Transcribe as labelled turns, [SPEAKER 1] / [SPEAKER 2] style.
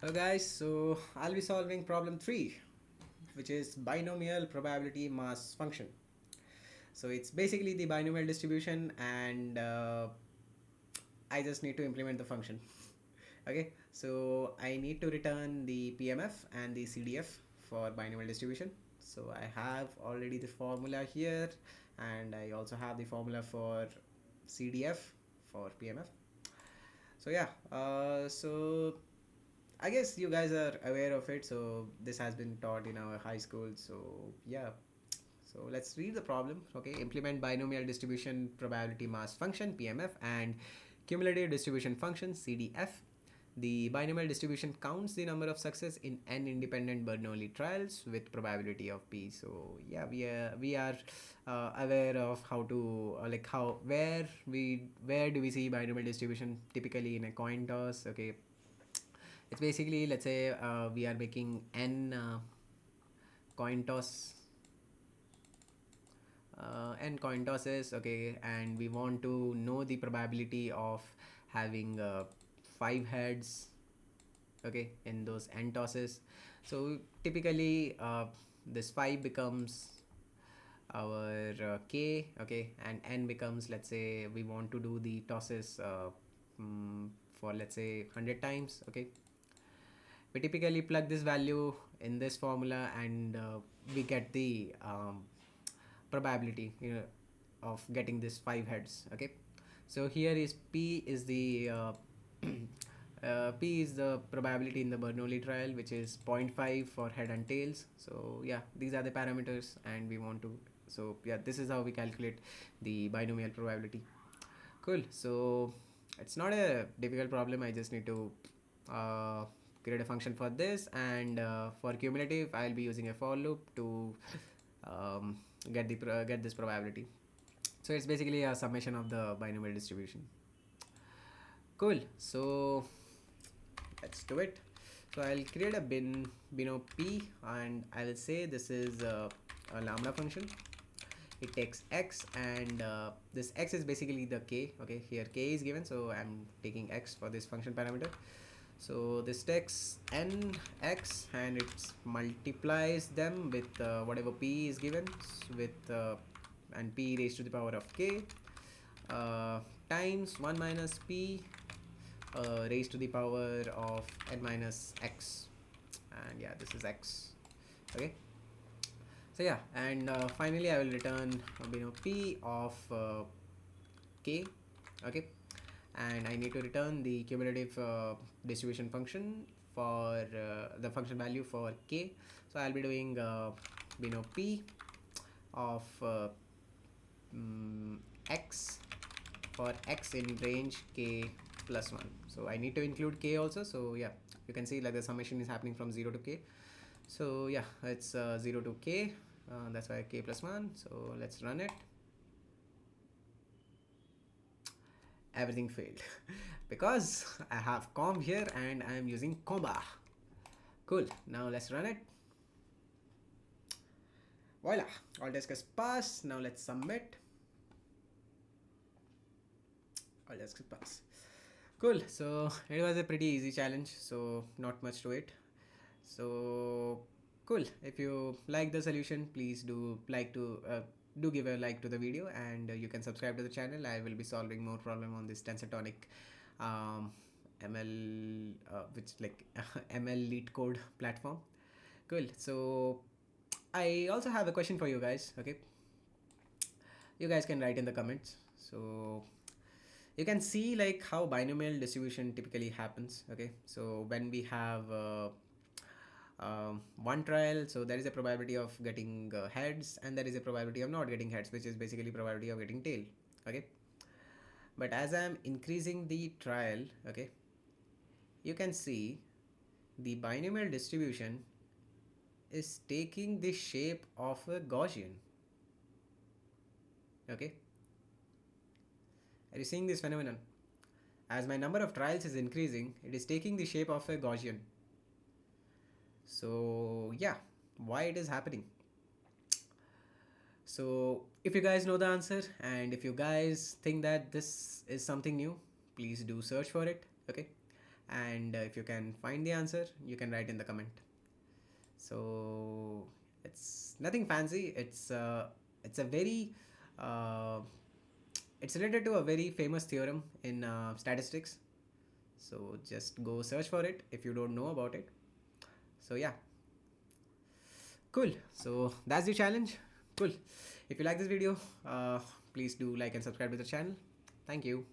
[SPEAKER 1] Hello guys, so I'll be solving problem 3, which is binomial probability mass function. So it's basically the binomial distribution, and I just need to implement the function. Okay, so I need to return the PMF and the CDF for binomial distribution. So I have already the formula here, and I also have the formula for CDF for PMF. So yeah, so I guess you guys are aware of it. So this has been taught in our high school. So yeah, so let's read the problem. Okay, implement binomial distribution probability mass function (PMF) and cumulative distribution function (CDF). The binomial distribution counts the number of success in n independent Bernoulli trials with probability of p. So yeah, we are aware of how to like how where do we see binomial distribution typically in a coin toss. Okay, it's basically, let's say we are making n coin toss n coin tosses, okay, and we want to know the probability of having 5 heads, okay, in those n tosses. So typically this 5 becomes our k, okay, and n becomes, let's say we want to do the tosses for, let's say, 100 times, okay. We typically plug this value in this formula, and we get the probability, of getting this 5 heads, okay. So here is p is the p is the probability in the Bernoulli trial, which is zero point 0.5 for head and tails. So yeah, these are the parameters, and we want to, so yeah, this is how we calculate the binomial probability. Cool. So it's not a difficult problem. I just need to uh, create a function for this, and for cumulative I'll be using a for loop to um, get this probability. So it's basically a summation of the binomial distribution. Cool. So let's do it. So I'll create a binom p, and I will say this is a lambda function. It takes x, and this x is basically the k, okay. Here k is given, so I'm taking x for this function parameter. So this takes n x, and it multiplies them with whatever p is given, with and p raised to the power of k times 1 minus p raised to the power of n minus x, and yeah, this is x, okay. So yeah, and finally I will return p of k, okay, and I need to return the cumulative distribution function for the function value for k. So I'll be doing p of x for x in range k plus 1. So I need to include k also. So yeah, you can see like the summation is happening from 0 to k. So yeah, it's 0 to k, that's why k plus 1. So let's run it. Everything failed because I have comb here and I am using comba. Cool. Now let's run it. Voila, all tasks is passed. Now let's submit. All tasks is passed. Cool. So it was a pretty easy challenge, so not much to it. So cool. If you like the solution, please do give a like to the video, and you can subscribe to the channel. I will be solving more problem on this TensorTonic um, ML which like ML lead code platform. Cool. So I also have a question for you guys, okay. You guys can write in the comments. So you can see like how binomial distribution typically happens, okay. So when we have one trial, so there is a probability of getting heads, and there is a probability of not getting heads, which is basically probability of getting tail, okay. But as I am increasing the trial, okay, you can see the binomial distribution is taking the shape of a Gaussian, okay. Are you seeing this phenomenon? As my number of trials is increasing, it is taking the shape of a Gaussian. So yeah, why it is happening? So if you guys know the answer, and if you guys think that this is something new, please do search for it, okay. and if you can find the answer, you can write in the comment. So it's nothing fancy. It's a very uh, it's related to a very famous theorem in statistics. So just go search for it if you don't know about it. So yeah, cool. So that's the challenge. Cool. If you like this video, please do like and subscribe to the channel. Thank you.